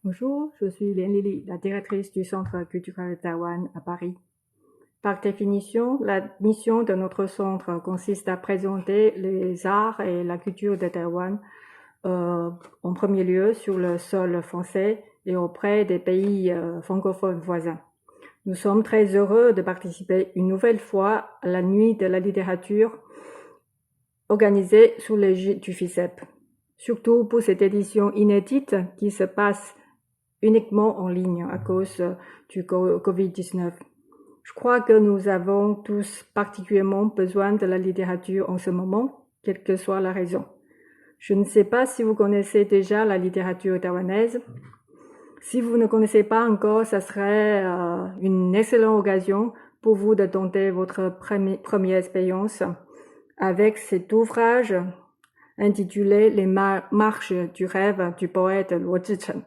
Bonjour, je suis Lien Lili, la directrice du Centre culturel de Taïwan à Paris. Par définition, la mission de notre centre consiste à présenter les arts et la culture de Taïwan en premier lieu sur le sol français et auprès des pays francophones voisins. Nous sommes très heureux de participer une nouvelle fois à la Nuit de la littérature organisée sous l'égide du FICEP, surtout pour cette édition inédite qui se passe uniquement en ligne à cause du Covid-19. Je crois que nous avons tous particulièrement besoin de la littérature en ce moment, quelle que soit la raison. Je ne sais pas si vous connaissez déjà la littérature taïwanaise. Si vous ne connaissez pas encore, ça serait une excellente occasion pour vous de tenter votre première expérience avec cet ouvrage intitulé Les marches du rêve du poète Luo Zhichen,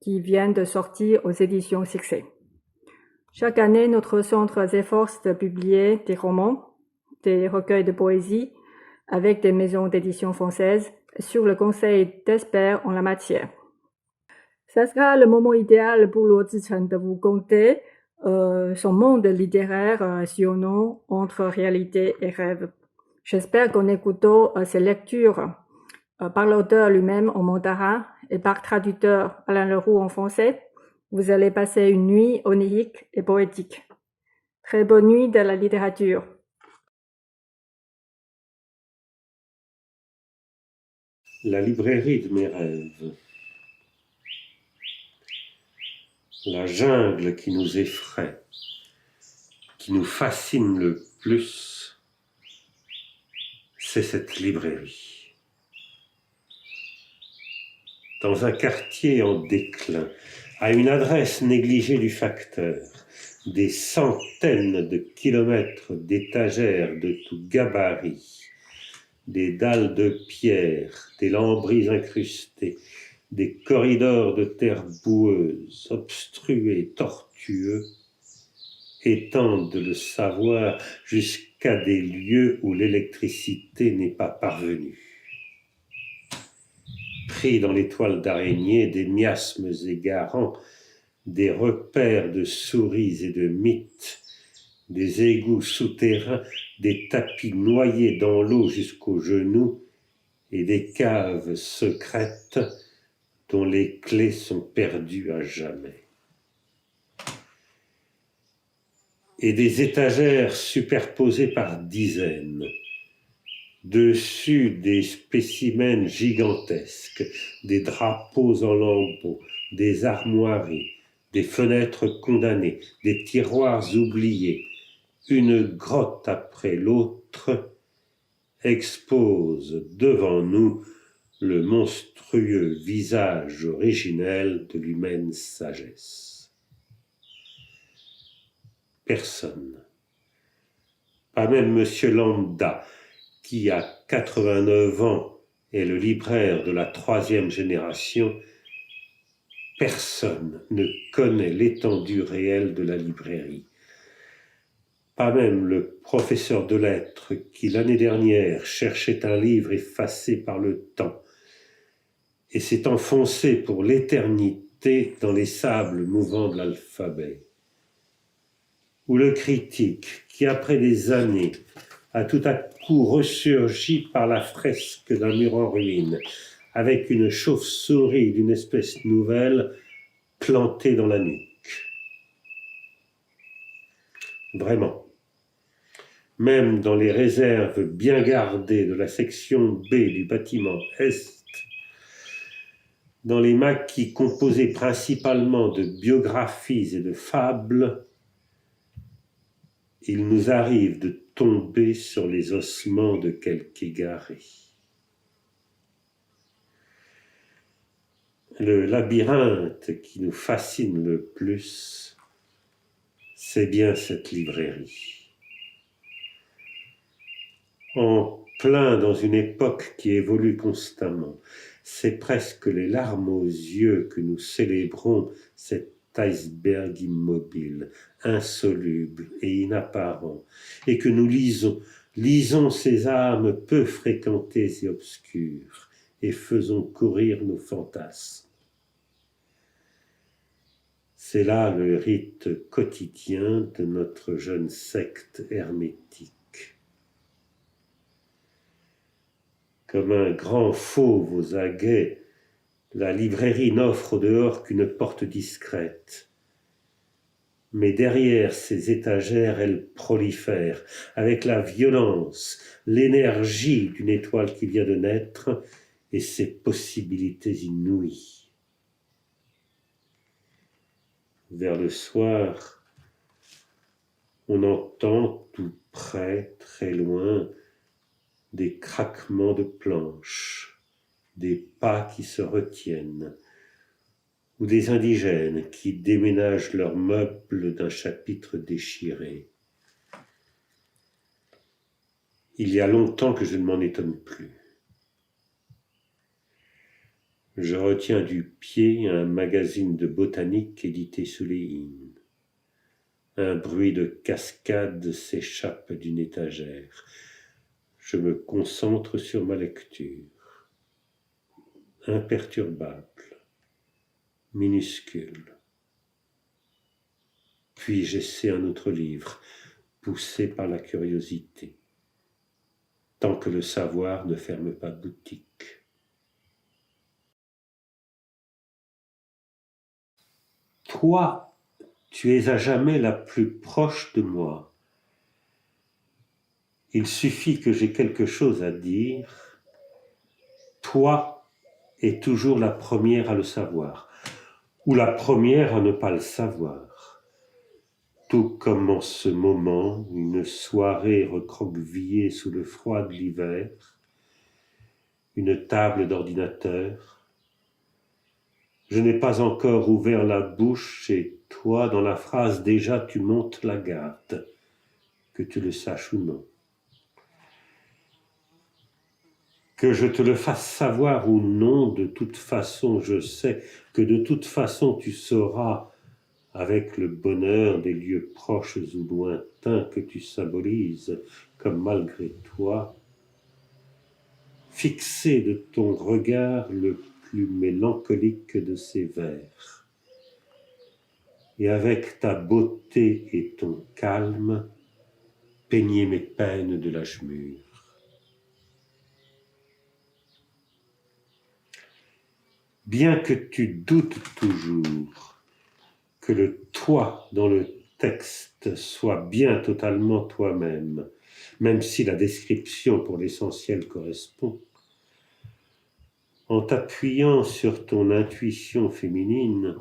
qui vient de sortir aux éditions Succès. Chaque année, notre centre s'efforce de publier des romans, des recueils de poésie avec des maisons d'édition françaises sur le conseil d'experts en la matière. Ça sera le moment idéal pour Luo Zhichen de vous conter son monde littéraire sillonnant entre réalité et rêve. J'espère qu'en écoutant ces lectures par l'auteur lui-même en mandarin et par traducteur Alain Leroux en français, vous allez passer une nuit onirique et poétique. Très bonne nuit de la littérature. La librairie de mes rêves. La jungle qui nous effraie, qui nous fascine le plus, c'est cette librairie. Dans un quartier en déclin, à une adresse négligée du facteur, des centaines de kilomètres d'étagères de tout gabarit, des dalles de pierre, des lambris incrustés, des corridors de terre boueuse, obstrués, tortueux, étendent le savoir jusqu'à des lieux où l'électricité n'est pas parvenue. Pris dans les toiles d'araignées, des miasmes égarants, des repères de souris et de mythes, des égouts souterrains, des tapis noyés dans l'eau jusqu'aux genoux et des caves secrètes dont les clés sont perdues à jamais. Et des étagères superposées par dizaines, dessus des spécimens gigantesques, des drapeaux en lambeaux, des armoiries, des fenêtres condamnées, des tiroirs oubliés, une grotte après l'autre expose devant nous le monstrueux visage originel de l'humaine sagesse. Personne, pas même Monsieur Lambda, qui à 89 ans est le libraire de la 3e génération, personne ne connaît l'étendue réelle de la librairie. Pas même le professeur de lettres qui l'année dernière cherchait un livre effacé par le temps et s'est enfoncé pour l'éternité dans les sables mouvants de l'alphabet. Ou le critique qui, après des années, a tout à coup ressurgi par la fresque d'un mur en ruine, avec une chauve-souris d'une espèce nouvelle plantée dans la nuque. Vraiment, même dans les réserves bien gardées de la section B du bâtiment Est, dans les maquis composés principalement de biographies et de fables, il nous arrive de tomber sur les ossements de quelque égaré. Le labyrinthe qui nous fascine le plus, c'est bien cette librairie. En plein dans une époque qui évolue constamment, c'est presque les larmes aux yeux que nous célébrons cet iceberg immobile, insoluble et inapparent, et que nous lisons ces âmes peu fréquentées et obscures, et faisons courir nos fantasmes. C'est là le rite quotidien de notre jeune secte hermétique. Comme un grand fauve aux aguets, la librairie n'offre au dehors qu'une porte discrète. Mais derrière ces étagères, elle prolifère, avec la violence, l'énergie d'une étoile qui vient de naître et ses possibilités inouïes. Vers le soir, on entend tout près, très loin, des craquements de planches, des pas qui se retiennent, ou des indigènes qui déménagent leurs meubles d'un chapitre déchiré. Il y a longtemps que je ne m'en étonne plus. Je retiens du pied un magazine de botanique édité sous les hymnes. Un bruit de cascade s'échappe d'une étagère. Je me concentre sur ma lecture. Imperturbable, minuscule. Puis j'essaie un autre livre, poussé par la curiosité, tant que le savoir ne ferme pas boutique. Toi, tu es à jamais la plus proche de moi. Il suffit que j'ai quelque chose à dire. Toi es toujours la première à le savoir, ou la première à ne pas le savoir. Tout comme en ce moment, une soirée recroquevillée sous le froid de l'hiver, une table d'ordinateur. Je n'ai pas encore ouvert la bouche et toi, dans la phrase déjà, tu montes la garde, que tu le saches ou non. Que je te le fasse savoir ou non, de toute façon, je sais que de toute façon tu sauras, avec le bonheur des lieux proches ou lointains que tu symbolises, comme malgré toi, fixer de ton regard le plus mélancolique de ces vers, et avec ta beauté et ton calme, peigner mes peines de l'âge mûr. Bien que tu doutes toujours que le toi dans le texte soit bien totalement toi-même, même si la description pour l'essentiel correspond, en t'appuyant sur ton intuition féminine,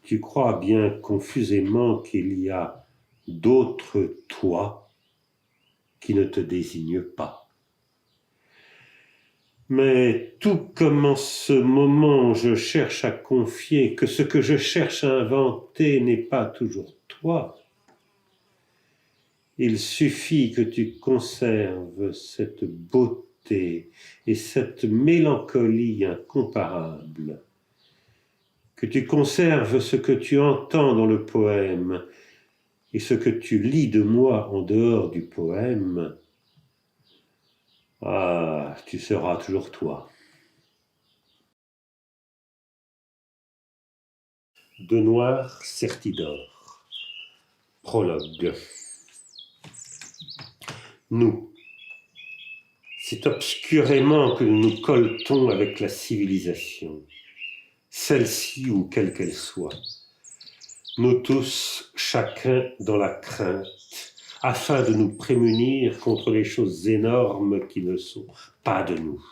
tu crois bien confusément qu'il y a d'autres toi qui ne te désignent pas. Mais tout comme en ce moment je cherche à confier que ce que je cherche à inventer n'est pas toujours toi, il suffit que tu conserves cette beauté et cette mélancolie incomparable, que tu conserves ce que tu entends dans le poème et ce que tu lis de moi en dehors du poème. Ah, tu seras toujours toi. De noir serti d'or. Prologue. Nous, c'est obscurément que nous nous colletons avec la civilisation, celle-ci ou quelle qu'elle soit. Nous tous, chacun dans la crainte, afin de nous prémunir contre les choses énormes qui ne sont pas de nous.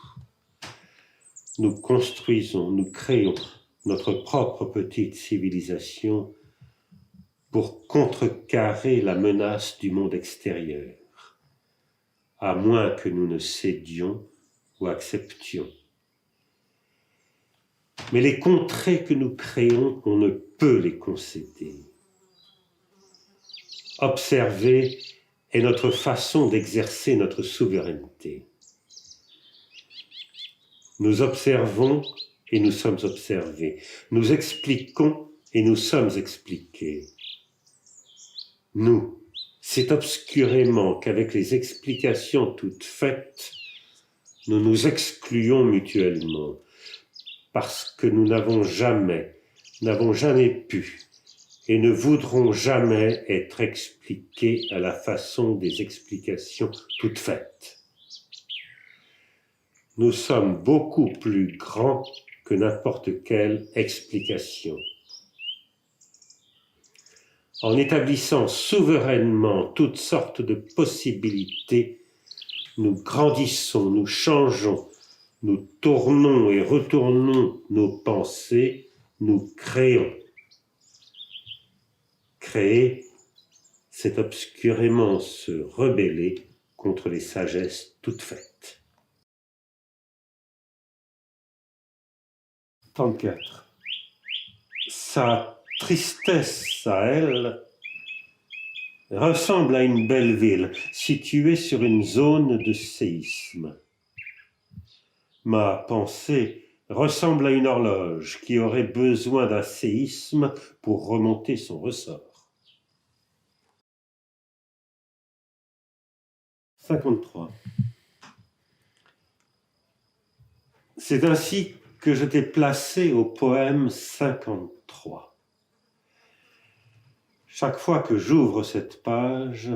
Nous construisons, nous créons notre propre petite civilisation pour contrecarrer la menace du monde extérieur, à moins que nous ne cédions ou acceptions. Mais les contrées que nous créons, on ne peut les concéder. Observer est notre façon d'exercer notre souveraineté. Nous observons et nous sommes observés. Nous expliquons et nous sommes expliqués. Nous, c'est obscurément qu'avec les explications toutes faites, nous nous excluons mutuellement, parce que nous n'avons jamais pu et ne voudront jamais être expliqués à la façon des explications toutes faites. Nous sommes beaucoup plus grands que n'importe quelle explication. En établissant souverainement toutes sortes de possibilités, nous grandissons, nous changeons, nous tournons et retournons nos pensées, nous créons. Créer, c'est obscurément se rebeller contre les sagesses toutes faites. 34. Sa tristesse à elle ressemble à une belle ville située sur une zone de séisme. Ma pensée ressemble à une horloge qui aurait besoin d'un séisme pour remonter son ressort. 53. C'est ainsi que je t'ai placé au poème 53. Chaque fois que j'ouvre cette page,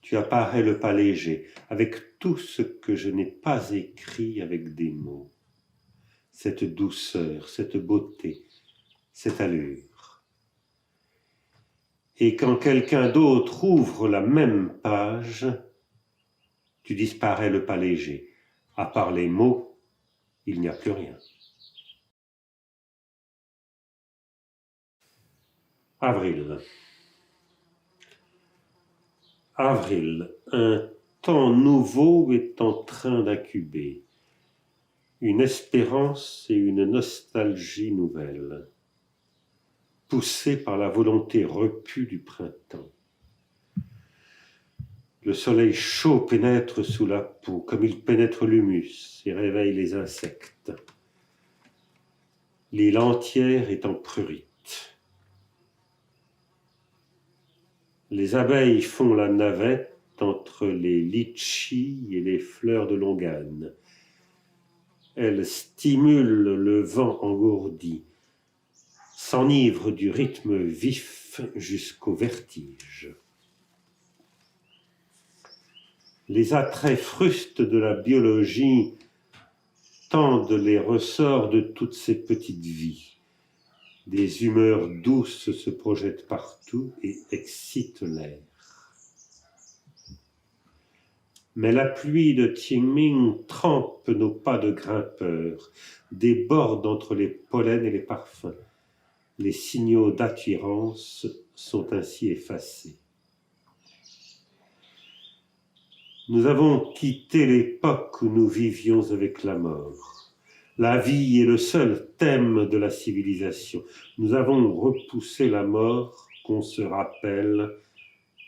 tu apparais le pas léger, avec tout ce que je n'ai pas écrit avec des mots. Cette douceur, cette beauté, cette allure. Et quand quelqu'un d'autre ouvre la même page, tu disparais le pas léger. À part les mots, il n'y a plus rien. Avril. Avril, un temps nouveau est en train d'incuber. Une espérance et une nostalgie nouvelles, poussées par la volonté repue du printemps. Le soleil chaud pénètre sous la peau, comme il pénètre l'humus et réveille les insectes. L'île entière est en prurite. Les abeilles font la navette entre les litchis et les fleurs de longanes. Elles stimulent le vent engourdi, s'enivrent du rythme vif jusqu'au vertige. Les attraits frustes de la biologie tendent les ressorts de toutes ces petites vies. Des humeurs douces se projettent partout et excitent l'air. Mais la pluie de Qingming trempe nos pas de grimpeurs, déborde entre les pollens et les parfums. Les signaux d'attirance sont ainsi effacés. Nous avons quitté l'époque où nous vivions avec la mort. La vie est le seul thème de la civilisation. Nous avons repoussé la mort qu'on se rappelle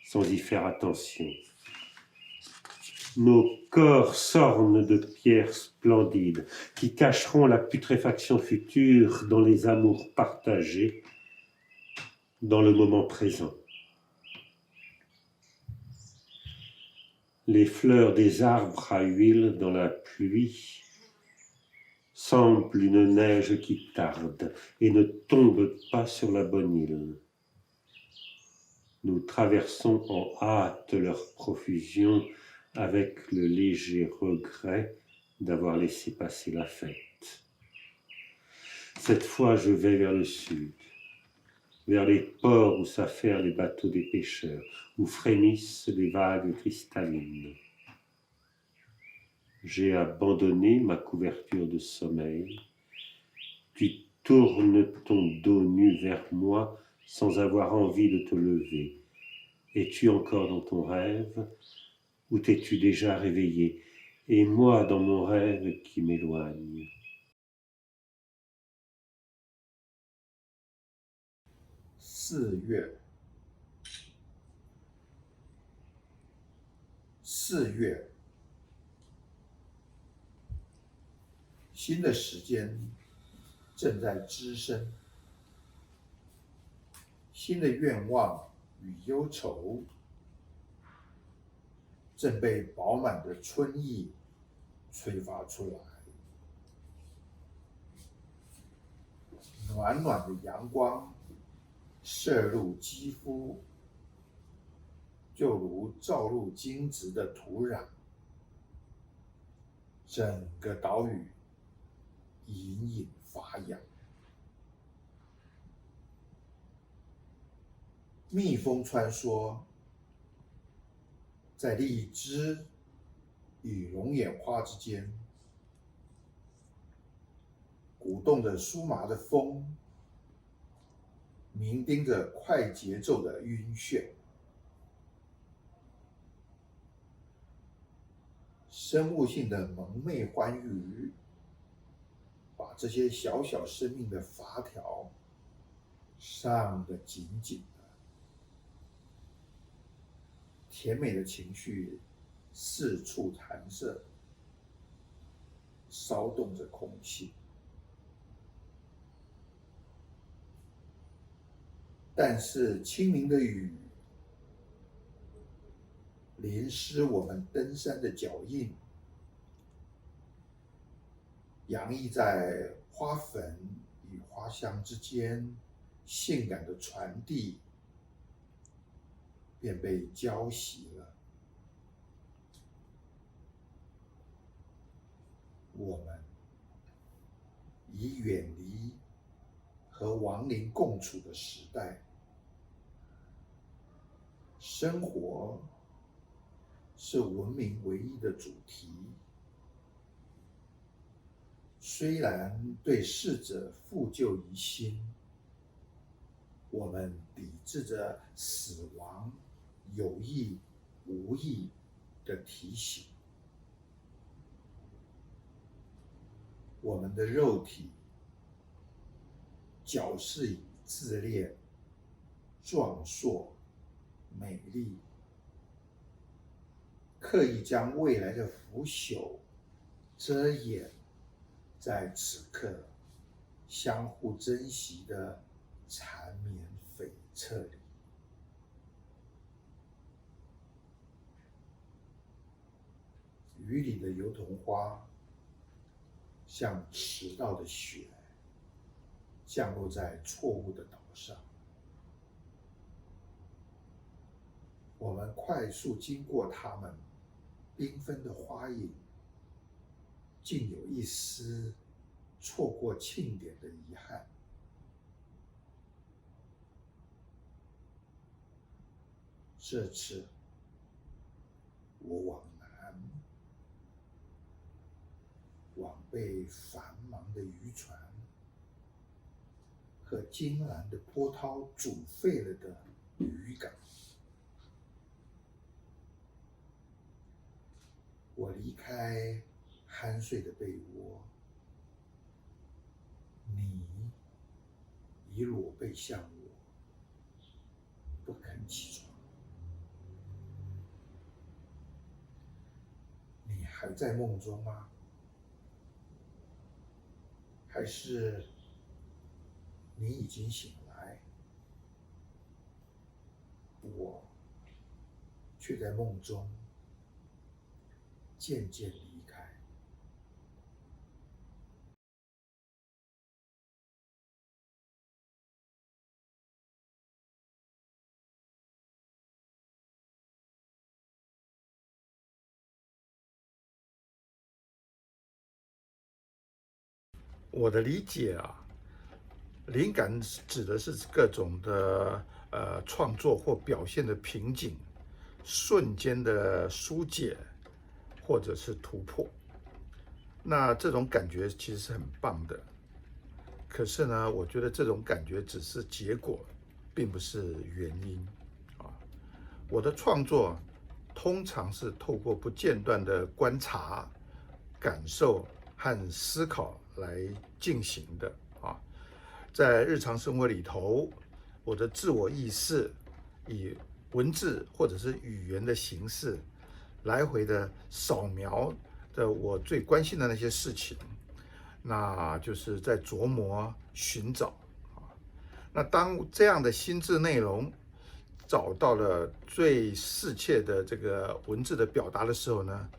sans y faire attention. Nos corps s'ornent de pierres splendides qui cacheront la putréfaction future dans les amours partagés, dans le moment présent. Les fleurs des arbres à huile dans la pluie semblent une neige qui tarde et ne tombe pas sur la bonne île. Nous traversons en hâte leur profusion avec le léger regret d'avoir laissé passer la fête. Cette fois, je vais vers le sud, vers les ports où s'affairent les bateaux des pêcheurs, où frémissent les vagues cristallines. J'ai abandonné ma couverture de sommeil. Tu tournes ton dos nu vers moi sans avoir envie de te lever. Es-tu encore dans ton rêve ou t'es-tu déjà réveillé? Et moi dans mon rêve qui m'éloigne. 4月，新的时间正在滋生，新的愿望与忧愁正被饱满的春意催发出来。暖暖的阳光射入肌肤，就如照入金质的土壤，整个岛屿隐隐发痒。蜜蜂穿梭在荔枝与龙眼花之间，鼓动着酥麻的风，鸣叮着快节奏的晕眩。生物性的蒙昧欢愉，把这些小小生命的发条上得紧紧的，甜美的情绪四处弹射，骚动着空气。但是清明的雨淋湿我们登山的脚印，洋溢在花粉与花香之间，性感的传递便被浇熄了。我们已远离和亡灵共处的时代，生活是文明唯一的主题。虽然对逝者负疚于心，我们抵制着死亡有意无意的提醒。我们的肉体矫饰以自恋、壮硕、美丽，刻意将未来的腐朽遮掩在此刻相互珍惜的缠绵悱恻里。雨里的油桐花像迟到的雪，降落在错误的岛上。我们快速经过它们缤纷的花影，竟有一丝错过庆典的遗憾。这次我往南，往被繁忙的渔船和金蓝的波涛煮沸了的渔港。我离开酣睡的被窝，你已裸背向我，不肯起床。你还在梦中吗？还是你已经醒来，我却在梦中渐渐离开。我的理解啊，灵感指的是各种的创作或表现的瓶颈，瞬间的疏解或者是突破。那这种感觉其实是很棒的。可是呢，我觉得这种感觉只是结果，并不是原因啊。我的创作通常是透过不间断的观察、感受和思考来进行的啊。在日常生活里头，我的自我意识以文字或者是语言的形式，来回的扫描的我最关心的那些事情，那就是在琢磨寻找啊。那当这样的心智内容找到了最适切的这个文字的表达的时候呢，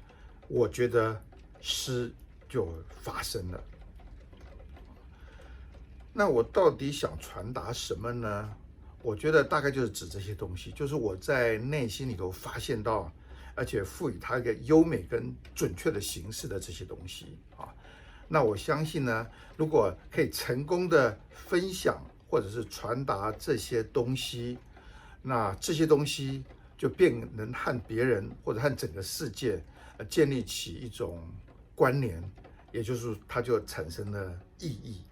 我觉得诗就发生了。那我到底想传达什么呢？我觉得大概就是指这些东西，就是我在内心里头发现到，而且赋予它一个优美跟准确的形式的这些东西啊。那我相信呢，如果可以成功的分享或者是传达这些东西，那这些东西就便能和别人或者和整个世界建立起一种关联，也就是它就产生了意义。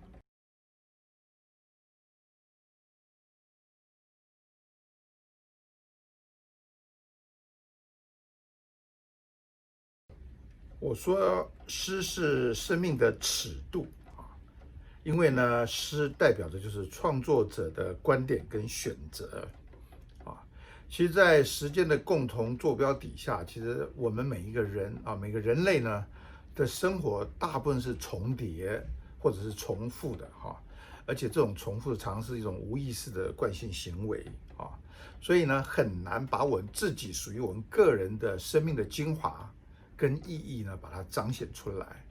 我说诗是生命的尺度啊，因为呢，诗代表的就是创作者的观点跟选择啊。其实，在时间的共同坐标底下，其实我们每一个人啊，每个人类呢的生活大部分是重叠或者是重复的哈，而且这种重复常常是一种无意识的惯性行为啊，所以呢，很难把我们自己属于我们个人的生命的精华跟意义呢，把它彰显出来。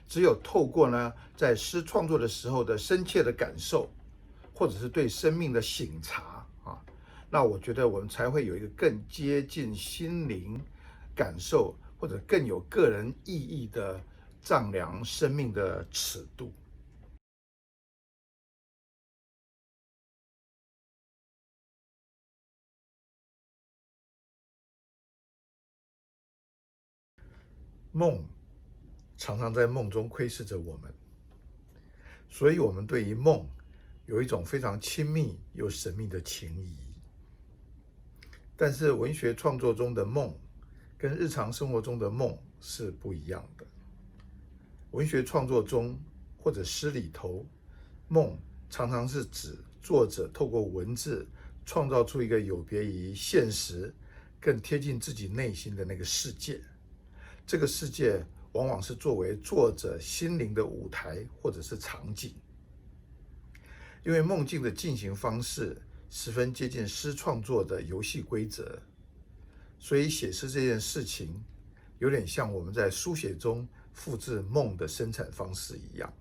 只有透过呢，在诗创作的时候的深切的感受，或者是对生命的省察啊，那我觉得我们才会有一个更接近心灵感受，或者更有个人意义的丈量生命的尺度。梦常常在梦中窥视着我们，所以我们对于梦有一种非常亲密又神秘的情谊。但是文学创作中的梦跟日常生活中的梦是不一样的。文学创作中或者诗里头，梦常常是指作者透过文字创造出一个有别于现实、更贴近自己内心的那个世界。这个世界往往是作为作者心灵的舞台或者是场景。因为梦境的进行方式十分接近诗创作的游戏规则，所以写诗这件事情有点像我们在书写中复制梦的生产方式一样。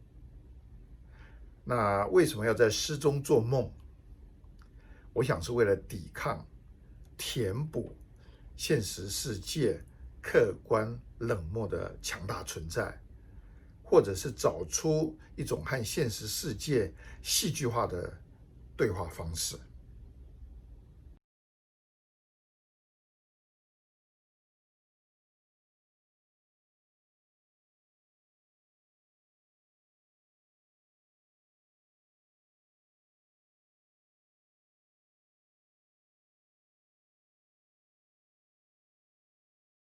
那为什么要在诗中做梦？我想是为了抵抗、填补现实世界客观冷漠的强大存在，或者是找出一种和现实世界戏剧化的对话方式。